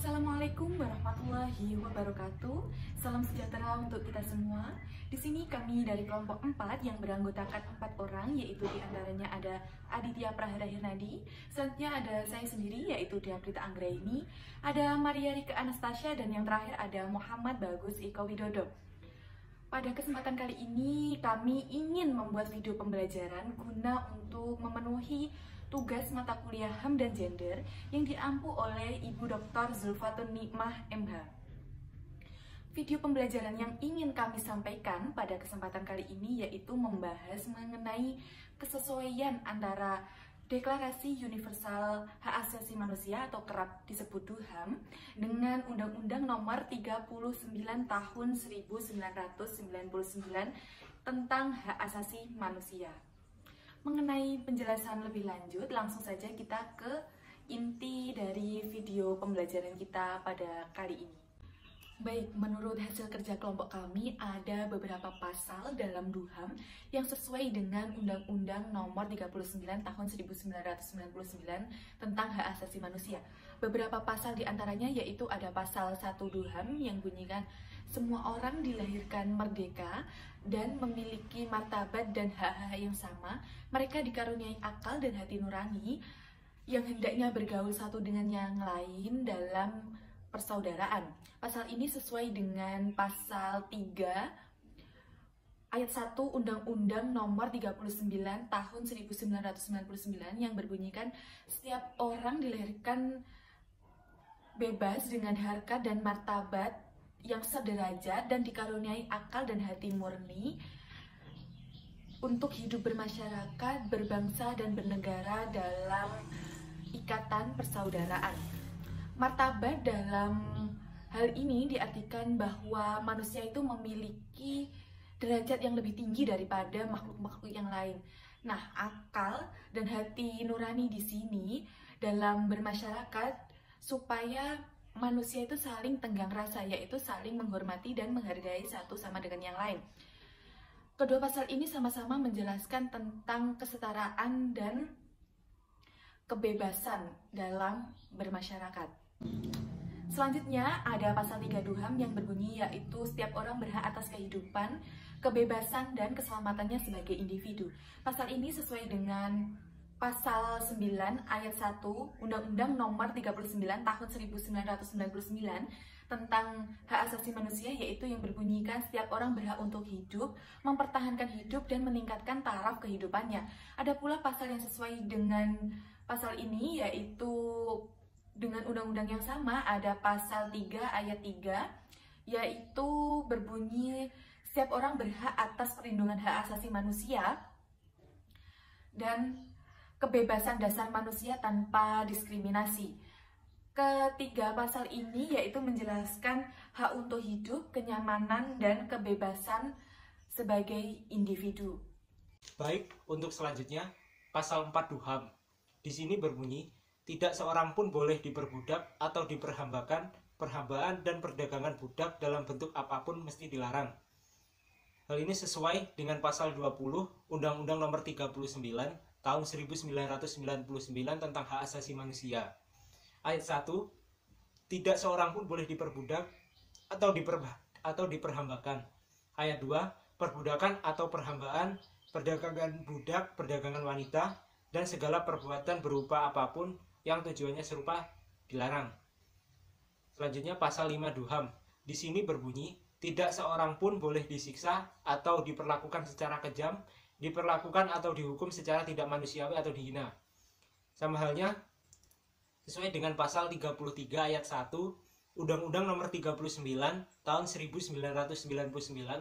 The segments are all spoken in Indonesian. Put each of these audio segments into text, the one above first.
Assalamualaikum warahmatullahi wabarakatuh. Salam sejahtera untuk kita semua. Di sini kami dari kelompok 4 yang beranggotakan 4 orang, yaitu diantaranya ada Aditya Prahara Hirnadi, selanjutnya ada saya sendiri yaitu Diaprita Anggraini, ada Maria Rika Anastasia, dan yang terakhir ada Muhammad Bagus Iko Widodo. Pada kesempatan kali ini kami ingin membuat video pembelajaran guna untuk memenuhi tugas mata kuliah HAM dan Gender yang diampu oleh Ibu Dr. Zulfatun Nikmah MH. Video pembelajaran yang ingin kami sampaikan pada kesempatan kali ini yaitu membahas mengenai kesesuaian antara Deklarasi Universal Hak Asasi Manusia atau kerap disebut HAM dengan Undang-Undang Nomor 39 Tahun 1999 tentang Hak Asasi Manusia. Mengenai penjelasan lebih lanjut, langsung saja kita ke inti dari video pembelajaran kita pada kali ini. Baik, menurut hasil kerja kelompok kami, ada beberapa pasal dalam HAM yang sesuai dengan Undang-Undang Nomor 39 Tahun 1999 tentang Hak Asasi Manusia. Beberapa pasal diantaranya yaitu ada pasal 1 HAM yang bunyikan semua orang dilahirkan merdeka dan memiliki martabat dan hak-hak yang sama. Mereka dikaruniai akal dan hati nurani yang hendaknya bergaul satu dengan yang lain dalam persaudaraan. Pasal ini sesuai dengan pasal 3 ayat 1 Undang-Undang Nomor 39 Tahun 1999 yang berbunyikan setiap orang dilahirkan bebas dengan harkat dan martabat yang sederajat dan dikaruniai akal dan hati murni untuk hidup bermasyarakat, berbangsa, dan bernegara dalam ikatan persaudaraan. Martabat dalam hal ini diartikan bahwa manusia itu memiliki derajat yang lebih tinggi daripada makhluk-makhluk yang lain. Nah, akal dan hati nurani di sini dalam bermasyarakat supaya manusia itu saling tenggang rasa, yaitu saling menghormati dan menghargai satu sama dengan yang lain. Kedua pasal ini sama-sama menjelaskan tentang kesetaraan dan kebebasan dalam bermasyarakat. Selanjutnya ada pasal 3 HAM yang berbunyi yaitu setiap orang berhak atas kehidupan, kebebasan, dan keselamatannya sebagai individu. Pasal ini sesuai dengan Pasal 9 ayat 1 Undang-Undang Nomor 39 Tahun 1999 tentang Hak Asasi Manusia, yaitu yang berbunyikan setiap orang berhak untuk hidup, mempertahankan hidup, dan meningkatkan taraf kehidupannya. Ada pula pasal yang sesuai dengan pasal ini, yaitu dengan undang-undang yang sama, ada pasal 3 ayat 3, yaitu berbunyi setiap orang berhak atas perlindungan hak asasi manusia dan kebebasan dasar manusia tanpa diskriminasi. Ketiga pasal ini yaitu menjelaskan hak untuk hidup, kenyamanan, dan kebebasan sebagai individu. Baik, untuk selanjutnya pasal 4 HAM. Di sini berbunyi, tidak seorang pun boleh diperbudak atau diperhambakan, perhambaan dan perdagangan budak dalam bentuk apapun mesti dilarang. Hal ini sesuai dengan pasal 20 Undang-Undang Nomor 39 Tahun 1999 tentang Hak Asasi Manusia. Ayat 1, tidak seorang pun boleh diperbudak atau diperhambakan. Ayat 2, perbudakan atau perhambaan, perdagangan budak, perdagangan wanita, dan segala perbuatan berupa apapun yang tujuannya serupa dilarang. Selanjutnya pasal 5 HAM. Di sini berbunyi, tidak seorang pun boleh disiksa atau diperlakukan secara kejam, diperlakukan atau dihukum secara tidak manusiawi atau dihina. Sama halnya sesuai dengan pasal 33 ayat 1 Undang-Undang Nomor 39 Tahun 1999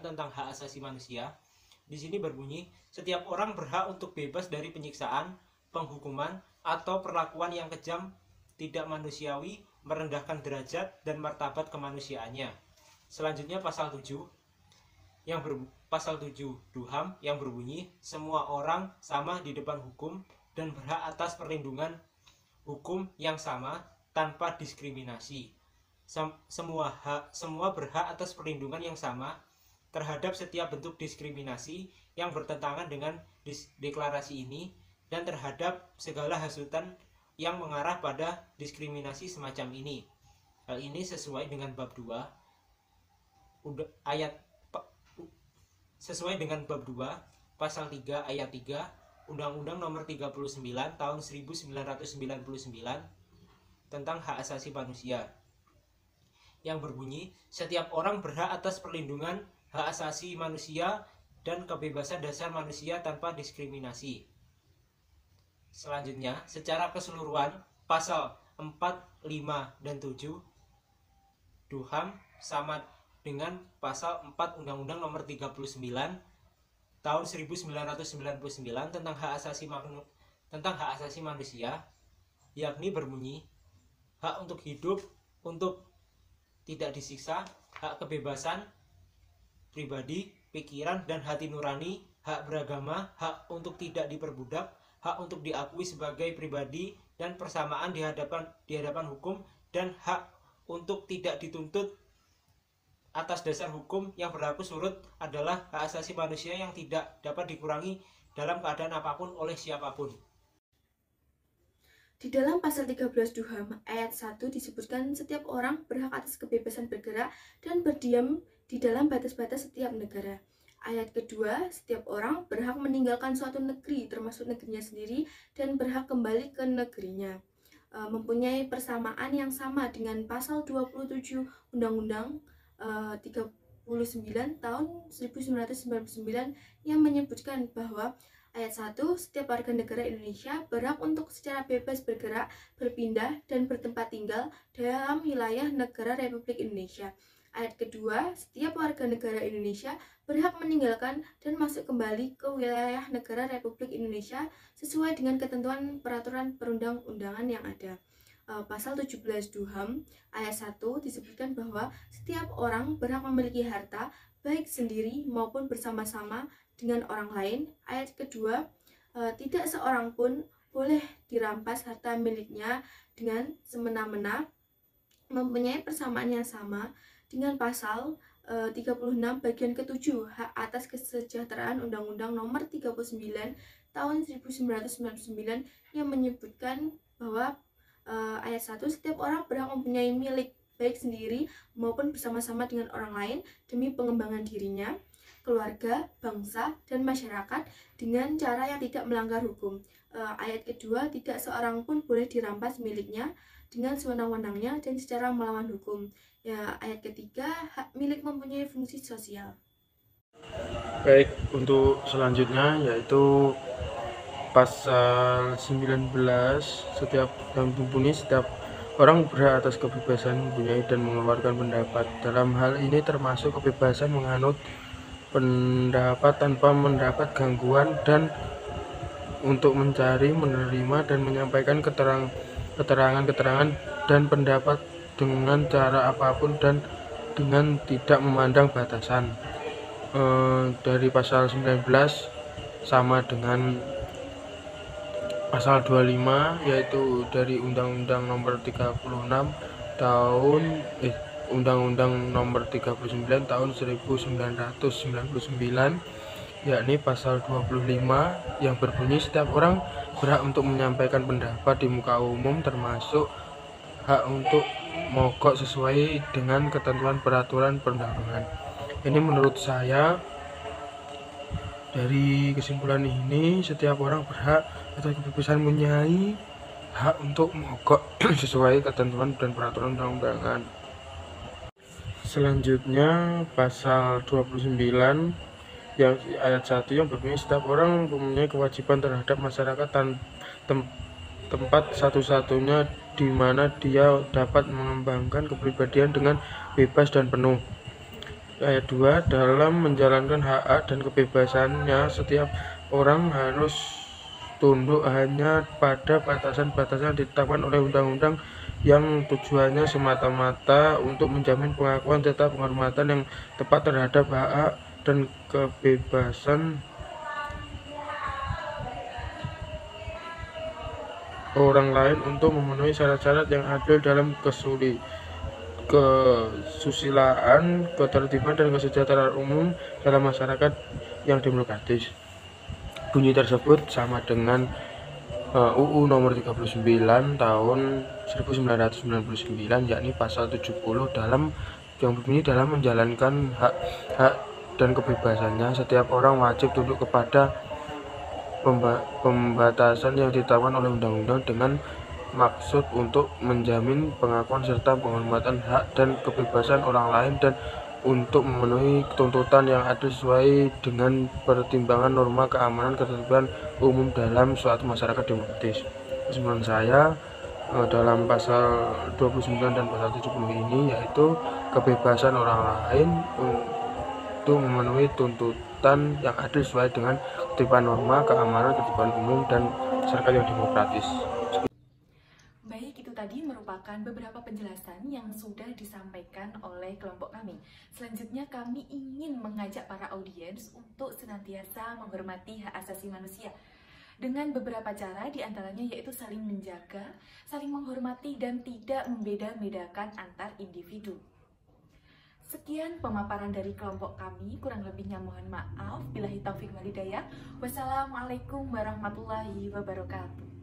tentang Hak Asasi Manusia. Di sini berbunyi, setiap orang berhak untuk bebas dari penyiksaan, penghukuman, atau perlakuan yang kejam, tidak manusiawi, merendahkan derajat dan martabat kemanusiaannya. Selanjutnya pasal 7 Pasal 7 HAM yang berbunyi, semua orang sama di depan hukum dan berhak atas perlindungan hukum yang sama tanpa diskriminasi. Semua berhak atas perlindungan yang sama terhadap setiap bentuk diskriminasi yang bertentangan dengan deklarasi ini dan terhadap segala hasutan yang mengarah pada diskriminasi semacam ini. Hal ini sesuai dengan bab 2 pasal 3 ayat 3 Undang-Undang Nomor 39 Tahun 1999 tentang hak asasi manusia, yang berbunyi setiap orang berhak atas perlindungan hak asasi manusia dan kebebasan dasar manusia tanpa diskriminasi. Selanjutnya, secara keseluruhan pasal 4, 5, dan 7 DUHAM sama dengan pasal 4 Undang-Undang Nomor 39 Tahun 1999 tentang hak asasi manusia, yakni berbunyi hak untuk hidup, untuk tidak disiksa, hak kebebasan pribadi, pikiran, dan hati nurani, hak beragama, hak untuk tidak diperbudak, hak untuk diakui sebagai pribadi dan persamaan di hadapan hukum, dan hak untuk tidak dituntut atas dasar hukum yang berlaku surut adalah hak asasi manusia yang tidak dapat dikurangi dalam keadaan apapun oleh siapapun. Di dalam pasal 13 DUHAM ayat 1 disebutkan setiap orang berhak atas kebebasan bergerak dan berdiam di dalam batas-batas setiap negara. Ayat kedua, setiap orang berhak meninggalkan suatu negeri termasuk negerinya sendiri dan berhak kembali ke negerinya. Mempunyai persamaan yang sama dengan pasal 27 Undang-Undang 39 tahun 1999 yang menyebutkan bahwa ayat 1, setiap warga negara Indonesia berhak untuk secara bebas bergerak, berpindah, dan bertempat tinggal dalam wilayah negara Republik Indonesia. Ayat kedua, setiap warga negara Indonesia berhak meninggalkan dan masuk kembali ke wilayah negara Republik Indonesia sesuai dengan ketentuan peraturan perundang-undangan yang ada. Pasal 17 DUHAM ayat 1 disebutkan bahwa setiap orang berhak memiliki harta baik sendiri maupun bersama-sama dengan orang lain. Ayat kedua, tidak seorang pun boleh dirampas harta miliknya dengan semena-mena, mempunyai persamaan yang sama dengan pasal 36 bagian ke-7 hak atas kesejahteraan Undang-Undang Nomor 39 tahun 1999 yang menyebutkan bahwa ayat 1, setiap orang berhak mempunyai milik baik sendiri maupun bersama-sama dengan orang lain demi pengembangan dirinya, keluarga, bangsa, dan masyarakat dengan cara yang tidak melanggar hukum. Ayat kedua, tidak seorang pun boleh dirampas miliknya dengan sewenang-wenangnya dan secara melawan hukum. Ayat ketiga, hak milik mempunyai fungsi sosial. Baik, untuk selanjutnya yaitu pasal 19, setiap orang berhak atas kebebasan mempunyai dan mengeluarkan pendapat. Dalam hal ini termasuk kebebasan menganut pendapat tanpa mendapat gangguan dan untuk mencari, menerima, dan menyampaikan keterangan dan pendapat dengan cara apapun dan dengan tidak memandang batasan. Dari pasal 19 sama dengan pasal 25, yaitu dari Undang-Undang Nomor 36 tahun Undang-Undang Nomor 39 tahun 1999, yakni pasal 25 yang berbunyi setiap orang berhak untuk menyampaikan pendapat di muka umum termasuk hak untuk mogok sesuai dengan ketentuan peraturan perundangan. Ini menurut saya, dari kesimpulan ini setiap orang berhak atas kebebasan mempunyai hak untuk mogok sesuai ketentuan dan peraturan perundang-undangan. Selanjutnya pasal 29 yang ayat 1 yang berbunyi setiap orang mempunyai kewajiban terhadap masyarakat tempat satu-satunya di mana dia dapat mengembangkan kepribadian dengan bebas dan penuh. Ayat 2, dalam menjalankan hak dan kebebasannya setiap orang harus tunduk hanya pada batasan-batasan ditetapkan oleh undang-undang yang tujuannya semata-mata untuk menjamin pengakuan serta penghormatan yang tepat terhadap hak dan kebebasan orang lain untuk memenuhi syarat-syarat yang adil dalam kesusilaan, ketertiban, dan kesejahteraan umum dalam masyarakat yang demokratis. Bunyi tersebut sama dengan UU nomor 39 tahun 1999, yakni pasal 70 yang berbunyi dalam menjalankan hak dan kebebasannya, setiap orang wajib tunduk kepada pembatasan yang ditetapkan oleh undang-undang dengan maksud untuk menjamin pengakuan serta penghormatan hak dan kebebasan orang lain dan untuk memenuhi tuntutan yang adil sesuai dengan pertimbangan norma keamanan ketertiban umum dalam suatu masyarakat demokratis. Kesimpulan saya dalam pasal 29 dan pasal 70 ini yaitu kebebasan orang lain untuk memenuhi tuntutan yang adil sesuai dengan ketertiban norma keamanan ketertiban umum dan masyarakat yang demokratis. Baik, itu tadi merupakan beberapa penjelasan yang sudah disampaikan oleh kelompok kami. Selanjutnya kami ingin mengajak para audiens untuk senantiasa menghormati hak asasi manusia dengan beberapa cara, diantaranya yaitu saling menjaga, saling menghormati, dan tidak membeda-bedakan antar individu. Sekian pemaparan dari kelompok kami, kurang lebihnya mohon maaf. Billahi taufik wal hidayah. Wassalamualaikum warahmatullahi wabarakatuh.